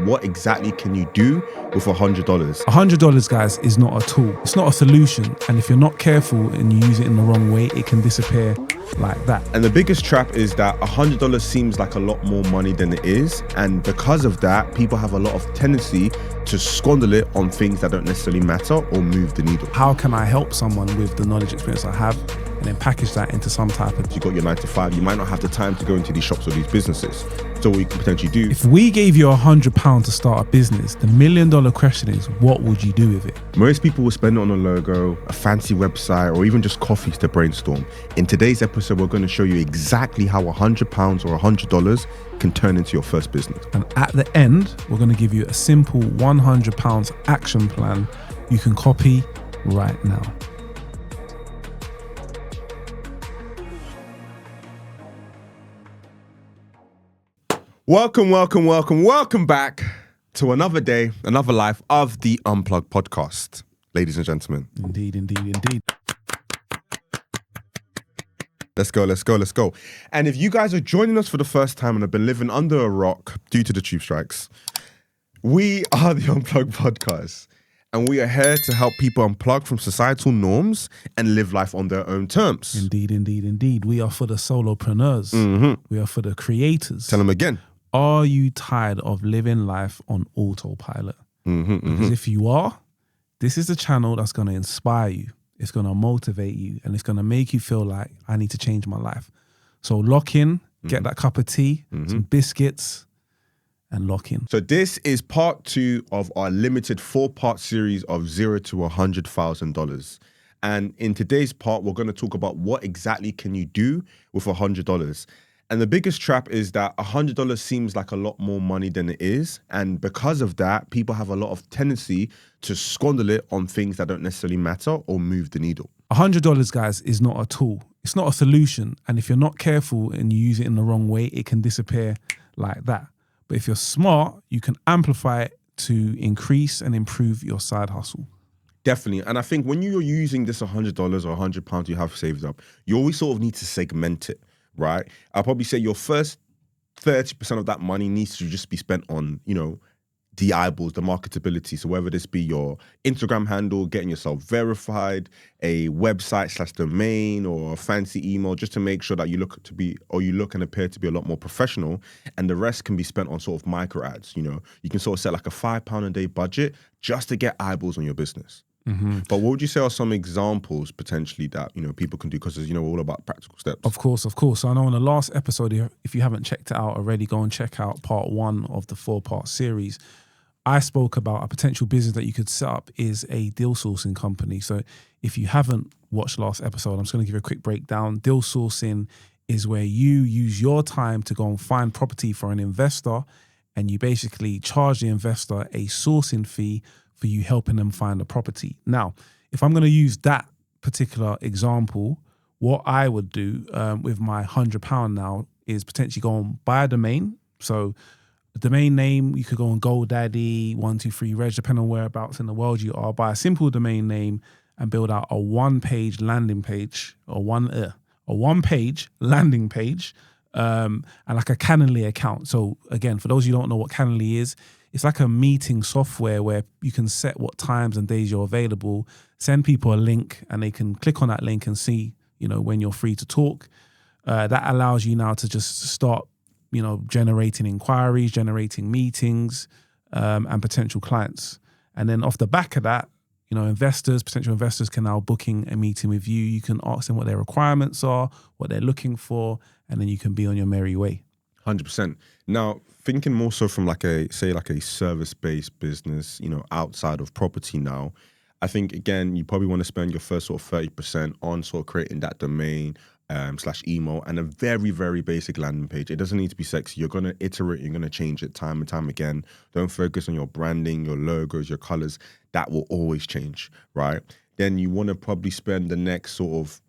what exactly can you do with $100. $100, guys, is not a tool. It's not a solution. And if you're not careful and you use it in the wrong way, it can disappear like that. And the biggest trap is that $100 seems like a lot more money than it is. And because of that, people have a lot of tendency to squander it on things that don't necessarily matter or move the needle. How can I help someone with the knowledge experience I have and then package that into some type of... You got your 9 to 5, you might not have the time to go into these shops or these businesses. So what you can potentially do... If we gave you £100 to start a business, the $1 million question is, what would you do with it? Most people will spend it on a logo, a fancy website, or even just coffees to brainstorm. In today's episode, we're going to show you exactly how £100 or $100 can turn into your first business. And at the end, we're going to give you a simple £100 action plan you can copy right now. Welcome back to another day, another life of the Unplug Podcast, ladies and gentlemen. Indeed. Let's go. And if you guys are joining us for the first time and have been living under a rock due to the tube strikes, we are the Unplug Podcast. And we are here to help people unplug from societal norms and live life on their own terms. Indeed. We are for the solopreneurs. Mm-hmm. We are for the creators. Tell them again. Are you tired of living life on autopilot? Because if you are, this is the channel that's going to inspire you. It's going to motivate you, and it's going to make you feel like I need to change my life. So lock in, get that cup of tea, some biscuits, and lock in. So this is part 2 of our limited 4-part series of $0 to $100,000. And in today's part, we're going to talk about what exactly can you do with $100. And the biggest trap is that $100 seems like a lot more money than it is. And because of that, people have a lot of tendency to squander it on things that don't necessarily matter or move the needle. $100, guys, is not a tool. It's not a solution. And if you're not careful and you use it in the wrong way, it can disappear like that. But if you're smart, you can amplify it to increase and improve your side hustle. Definitely. And I think when you're using this $100 or £100 you have saved up, you always sort of need to segment it. Right? I'll probably say your first 30% of that money needs to just be spent on, the eyeballs, the marketability. So whether this be your Instagram handle, getting yourself verified, a website / domain, or a fancy email, just to make sure that you look and appear to be a lot more professional. And the rest can be spent on sort of micro ads. You can sort of set like a £5 a day budget just to get eyeballs on your business. Mm-hmm. But what would you say are some examples potentially that people can do, because we're all about practical steps? Of course. So I know in the last episode, if you haven't checked it out already, go and check out part 1 of the 4-part series. I spoke about a potential business that you could set up is a deal sourcing company. So if you haven't watched last episode, I'm just going to give you a quick breakdown. Deal sourcing is where you use your time to go and find property for an investor, and you basically charge the investor a sourcing fee for you helping them find a property. Now, if I'm going to use that particular example, what I would do with my £100 now is potentially go and buy a domain. So the domain name, you could go on GoDaddy, 123reg, depending on whereabouts in the world you are, buy a simple domain name and build out a one-page landing page, or a one-page landing page, and like a Calendly account. So again, for those who don't know what Calendly is, it's like a meeting software where you can set what times and days you're available, send people a link, and they can click on that link and see, when you're free to talk. That allows you now to just start, generating inquiries, generating meetings, and potential clients. And then off the back of that, potential investors can now booking a meeting with you. You can ask them what their requirements are, what they're looking for, and then you can be on your merry way. 100%. Now, thinking more so from like a service-based business, outside of property now, I think, again, you probably want to spend your first sort of 30% on sort of creating that domain / email and a very, very basic landing page. It doesn't need to be sexy. You're going to iterate, you're going to change it time and time again. Don't focus on your branding, your logos, your colors. That will always change, right? Then you want to probably spend the next sort of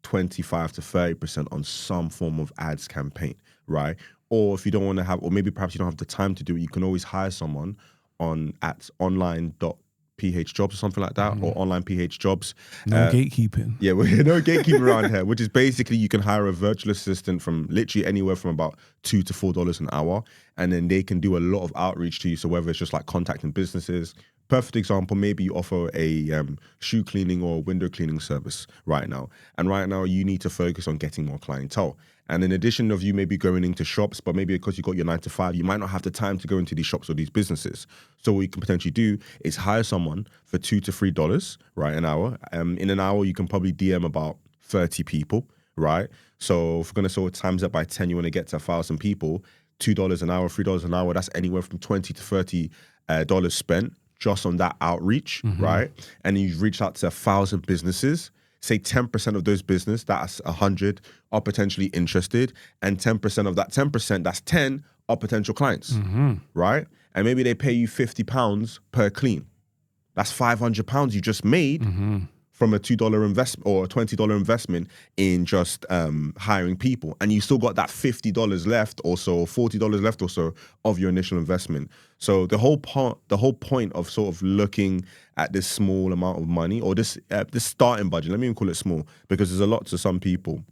25 to 30% on some form of ads campaign, right? Or if you don't want to have, or maybe perhaps you don't have the time to do it, you can always hire someone at online.com PH jobs or something like that, or online PH jobs. No gatekeeping. Yeah, well, no gatekeeping around here, which is basically you can hire a virtual assistant from literally anywhere from about $2 to $4 an hour, and then they can do a lot of outreach to you. So whether it's just like contacting businesses, perfect example, maybe you offer a shoe cleaning or window cleaning service right now. And right now you need to focus on getting more clientele. And in addition of you maybe going into shops, but maybe because you got your 9 to 5, you might not have the time to go into these shops or these businesses. So what you can potentially do is hire someone for $2 to $3, right, an hour. In an hour, you can probably DM about 30 people, right? So if we're going to sort of times that by 10, you want to get to 1,000 people, $2 an hour, $3 an hour, that's anywhere from $20 to $30 spent just on that outreach, right? And you've reached out to 1,000 businesses. Say 10% of those business, that's 100, are potentially interested, and 10% of that 10%, that's 10, are potential clients, right? And maybe they pay you £50 per clean. That's £500 you just made from a $2 investment or a $20 investment in just hiring people, and you still got that $50 left or so, $40 left or so of your initial investment. So the whole point of sort of looking at this small amount of money, or this starting budget, let me even call it small, because there's a lot to some people.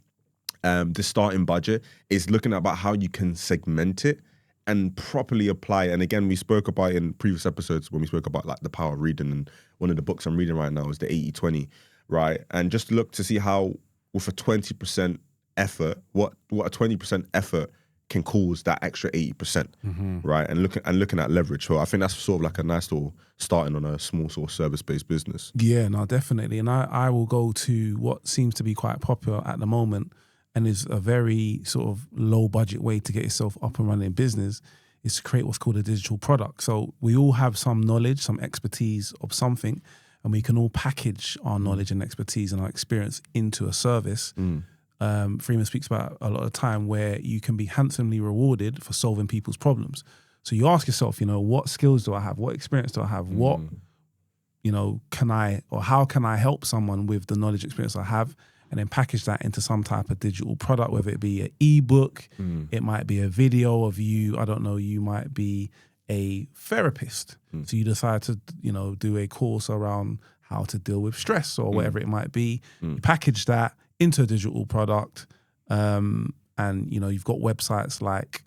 The starting budget is looking about how you can segment it and properly apply. And again, we spoke about in previous episodes when we spoke about like the power of reading, and one of the books I'm reading right now is the 80-20, right? And just look to see how with a 20% effort, what a 20% effort can cause that extra 80%, right? And looking at leverage. So I think that's sort of like a nice little starting on a small sort of service-based business. Yeah, no, definitely. And I will go to what seems to be quite popular at the moment, and is a very sort of low budget way to get yourself up and running in business, is to create what's called a digital product. So we all have some knowledge, some expertise of something, and we can all package our knowledge and expertise and our experience into a service. Freeman speaks about a lot of time where you can be handsomely rewarded for solving people's problems. So you ask yourself, what skills do I have? What experience do I have? What, can I, or how can I help someone with the knowledge experience I have? And then package that into some type of digital product, whether it be an ebook, it might be a video of you, I don't know, you might be a therapist. So you decide to, do a course around how to deal with stress or whatever it might be. You package that into a digital product. And, you've got websites like,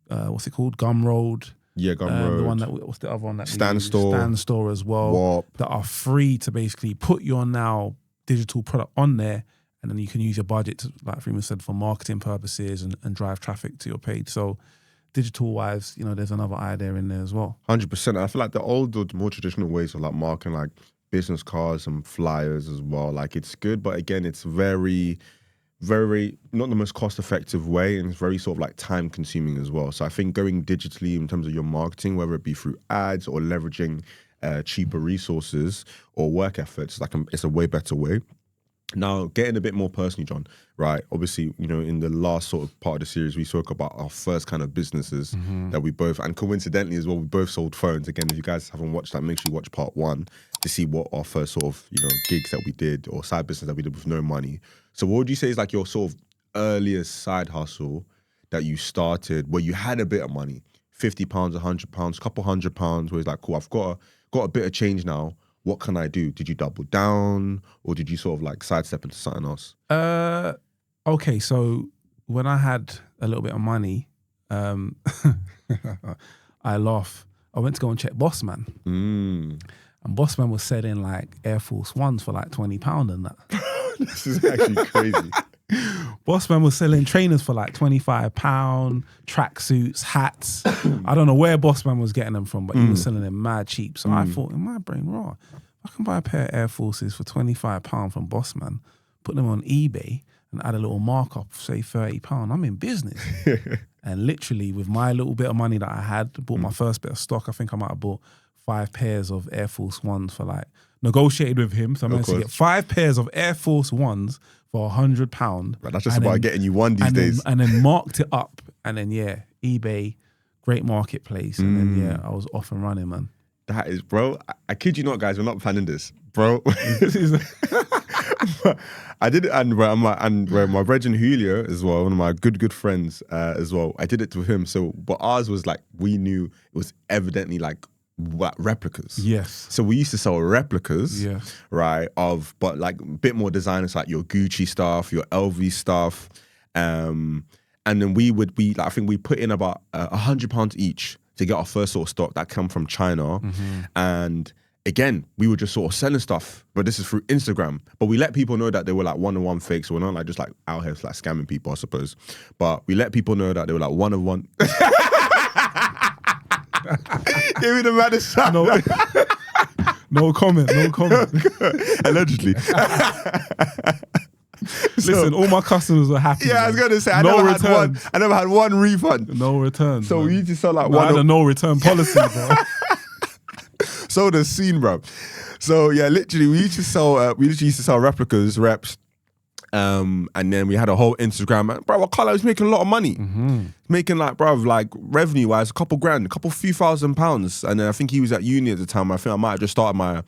what's it called? Gumroad. Yeah, Gumroad. The one what's the other one that Standstore as well. Warp. That are free to basically put your now digital product on there. And then you can use your budget to, like Freeman said, for marketing purposes and drive traffic to your page. So digital-wise, there's another idea in there as well. 100%. I feel like the older, more traditional ways of like marketing, like business cards and flyers as well, like it's good, but again, it's very, very not the most cost-effective way, and it's very sort of like time-consuming as well. So I think going digitally in terms of your marketing, whether it be through ads or leveraging cheaper resources or work efforts, it's a way better way. Now, getting a bit more personally, John, right? Obviously, in the last sort of part of the series, we spoke about our first kind of businesses that we both, and coincidentally as well, we both sold phones. Again, if you guys haven't watched that, make sure you watch part 1 to see what our first sort of, gigs that we did or side business that we did with no money. So what would you say is like your sort of earliest side hustle that you started where you had a bit of money, £50, £100, couple £100, where it's like, cool, I've got a bit of change now. What can I do? Did you double down, or did you sort of like sidestep into something else? Okay, so when I had a little bit of money, I laugh. I went to go and check Bossman. And Bossman was selling like Air Force Ones for like £20 and that. This is actually crazy. Bossman was selling trainers for like £25, tracksuits, hats. I don't know where Bossman was getting them from, but he was selling them mad cheap. So I thought in my brain, raw, I can buy a pair of Air Forces for £25 from Bossman, put them on eBay and add a little markup, say £30. I'm in business. And literally with my little bit of money that I had, bought my first bit of stock. I think I might have bought 5 pairs of Air Force Ones for like, negotiated with him. So I managed to get 5 pairs of Air Force Ones for £100. Right, that's just about getting you one these days. And then marked it up. And then, eBay, great marketplace. And then, I was off and running, man. That is, bro, I kid you not, guys, we're not planning this, bro. I did it, and my Reg and Julio as well, one of my good friends as well, I did it with him. So, but ours was like, we knew it was evidently like replicas. Yes. So we used to sell replicas, Yes. right? But like a bit more designers, like your Gucci stuff, your LV stuff, and then I think we put in about £100 each to get our first sort of stock that come from China, and again, we were just sort of selling stuff, but this is through Instagram. But we let people know that they were like one-on-one fakes. So we're not like just like out here like scamming people, I suppose. But we let people know that they were like one-on-one. Give me the maddest sound. No comment. Allegedly. Listen, all my customers are happy. Yeah, I was gonna say I No never had one refund. No return. So we used to sell like I had a no return policy, bro. So the scene, bro. So yeah, literally, we used to sell replicas, reps, and then we had a whole Instagram. And, bro, Carlo was making a lot of money, making like, bro, like revenue wise, a couple grand, few £1,000. And then I think he was at uni at the time. I think I might have just started my,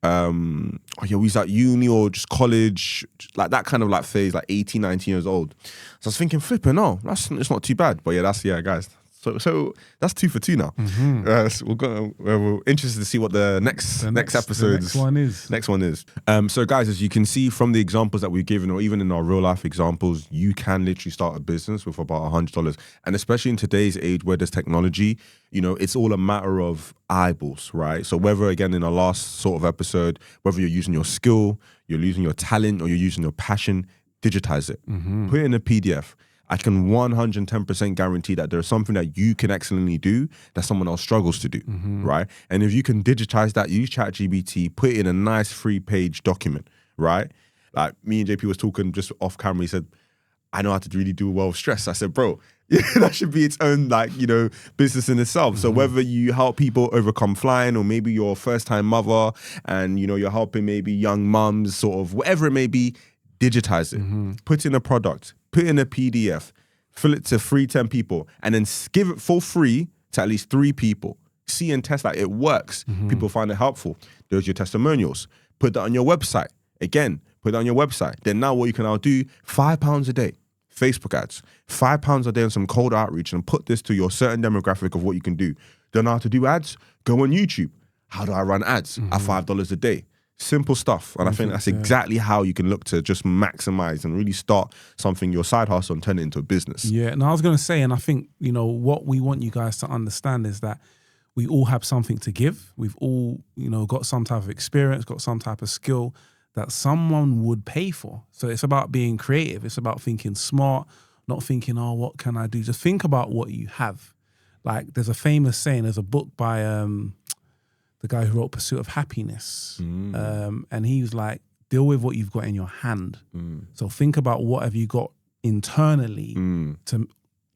we was at uni or just college, like that kind of like phase, like 18, 19 years old. So I was thinking, flipping, it's not too bad. But yeah, guys. So that's 2 for 2 now. So we're interested to see what the next episode. Next one is. So guys, as you can see from the examples that we've given, or even in our real life examples, you can literally start a business with about $100. And especially in today's age where there's technology, it's all a matter of eyeballs, right? So whether, again, in our last sort of episode, whether you're using your skill, you're using your talent, or you're using your passion, digitize it. Put it in a PDF. I can 110% guarantee that there's something that you can excellently do that someone else struggles to do, right? And if you can digitize that, use ChatGPT, put it in a nice 3-page document, right? Like me and JP was talking just off camera. He said, I know how to really do well with stress. I said, bro, that should be its own, business in itself. So whether you help people overcome flying, or maybe you're a first-time mother and, you're helping maybe young mums, sort of whatever it may be, digitize it. Put in a product. Put in a PDF, fill it to 10 people, and then give it for free to at least 3 people. See and test that it works. People find it helpful. There's your testimonials. Put that on your website. Again, put that on your website. Then now what you can now do, £5 a day, Facebook ads, £5 a day on some cold outreach, and put this to your certain demographic of what you can do. Don't know how to do ads? Go on YouTube. How do I run ads at $5 a day? Simple stuff. And I think that's exactly how you can look to just maximize and really start something, your side hustle, and turn it into a business. Yeah, and I was going to say, and I think, what we want you guys to understand is that we all have something to give. We've all, got some type of experience, got some type of skill that someone would pay for. So it's about being creative. It's about thinking smart, not thinking, what can I do? Just think about what you have. Like there's a famous saying, there's a book by the guy who wrote Pursuit of Happiness. And he was like, deal with what you've got in your hand. So think about what have you got internally to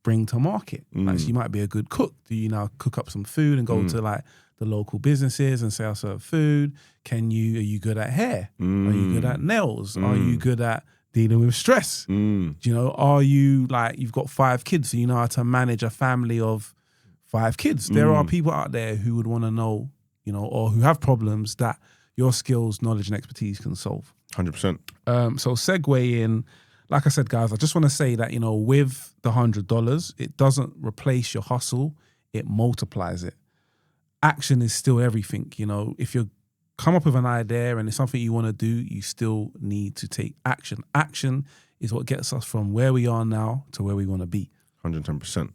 bring to market. Like, so you might be a good cook. Do you now cook up some food and go to like the local businesses and say, I serve food? Are you good at hair? Are you good at nails? Are you good at dealing with stress? Are you you've got 5 kids, so you know how to manage a family of 5 kids? There are people out there who would want to know, or who have problems that your skills, knowledge, and expertise can solve. 100%. So segue in, like I said, guys, I just want to say that, with the $100, it doesn't replace your hustle, it multiplies it. Action is still everything. If you come up with an idea and it's something you want to do, you still need to take action. Action is what gets us from where we are now to where we want to be. 110%.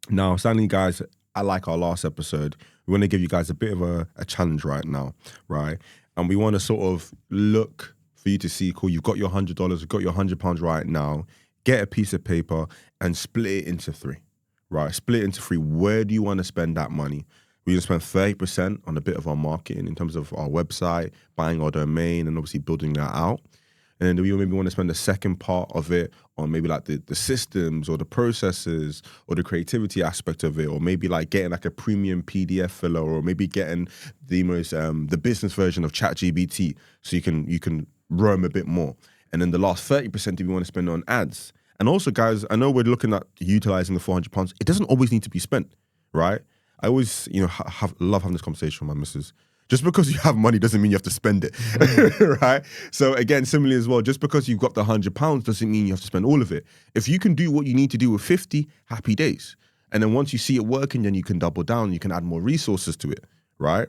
Now, Stanley, guys, I like our last episode. We want to give you guys a bit of a challenge right now, right? And we want to sort of look for you to see, cool, you've got your $100, you've got your £100 right now. Get a piece of paper and split it into 3, right? Split it into 3. Where do you want to spend that money? We're going to spend 30% on a bit of our marketing in terms of our website, buying our domain, and obviously building that out. And then we maybe want to spend the second part of it on maybe like the systems or the processes or the creativity aspect of it, or maybe like getting like a premium PDF filler, or maybe getting the business version of ChatGPT so you can roam a bit more. And then the last 30% do we want to spend on ads. And also, guys, I know we're looking at utilizing the £400. It doesn't always need to be spent, right? I always, love having this conversation with my missus. Just because you have money doesn't mean you have to spend it, right? So again, similarly as well, just because you've got the £100 doesn't mean you have to spend all of it. If you can do what you need to do with 50, happy days. And then once you see it working, then you can double down, you can add more resources to it, right?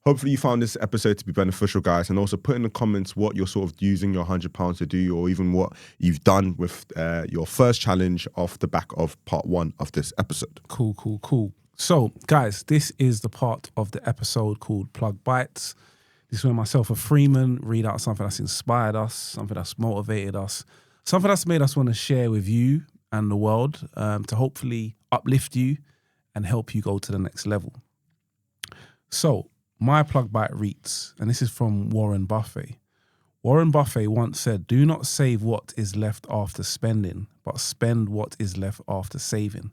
Hopefully you found this episode to be beneficial, guys, and also put in the comments what you're sort of using your £100 to do, or even what you've done with your first challenge off the back of part 1 of this episode. Cool. So, guys, this is the part of the episode called Plug Bites. This is where myself and Freeman read out something that's inspired us, something that's motivated us, something that's made us want to share with you and the world to hopefully uplift you and help you go to the next level. So, my plug bite reads, and this is from Warren Buffett. Warren Buffett once said, "Do not save what is left after spending, but spend what is left after saving."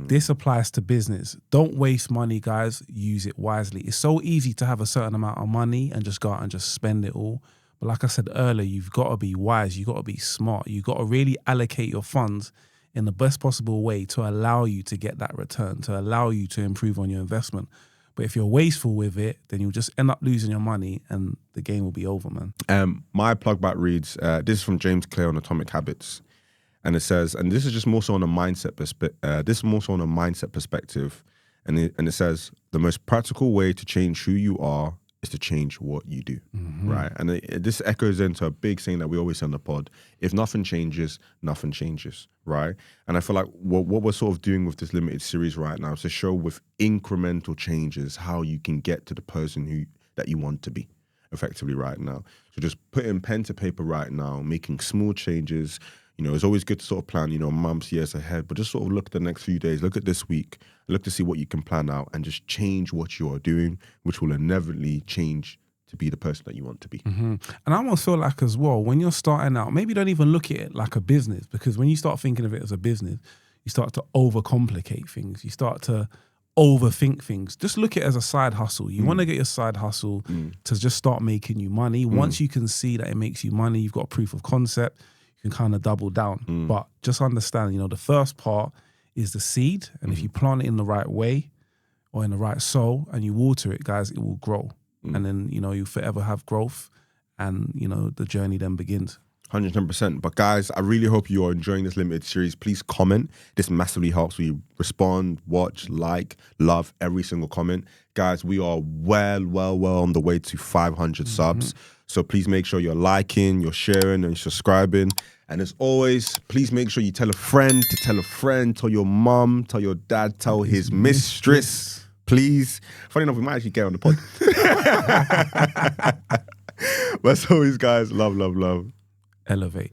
This applies to business. Don't waste money, guys. Use it wisely. It's so easy to have a certain amount of money and just go out and just spend it all. But like I said earlier, you've got to be wise. You've got to be smart. You've got to really allocate your funds in the best possible way to allow you to get that return, to allow you to improve on your investment. But if you're wasteful with it, then you'll just end up losing your money and the game will be over, man. My plug back reads, this is from James Clear on Atomic Habits. And it says, and this is just more so on a mindset perspective. And it says, the most practical way to change who you are is to change what you do, right? And this echoes into a big thing that we always say on the pod. If nothing changes, right? And I feel like what we're sort of doing with this limited series right now is to show with incremental changes how you can get to the person that you want to be effectively right now. So just putting pen to paper right now, making small changes. You know, it's always good to sort of plan, months, years ahead, but just sort of look at the next few days, look at this week, look to see what you can plan out and just change what you are doing, which will inevitably change to be the person that you want to be. And I almost feel like as well, when you're starting out, maybe don't even look at it like a business, because when you start thinking of it as a business, you start to overcomplicate things. You start to overthink things. Just look at it as a side hustle. You want to get your side hustle to just start making you money. Once you can see that it makes you money, you've got a proof of concept, you can kind of double down. But just understand, the first part is the seed. And if you plant it in the right way or in the right soil and you water it, guys, it will grow. And then, you forever have growth and, the journey then begins. 110%. But guys, I really hope you are enjoying this limited series. Please comment. This massively helps. We respond, watch, like, love every single comment. Guys, we are well on the way to 500 subs. So please make sure you're liking, you're sharing, and you're subscribing. And as always, please make sure you tell a friend to tell a friend, tell your mum, tell your dad, tell his mistress. Please. Funny enough, we might actually get on the pod. But as always, guys, love. Elevate.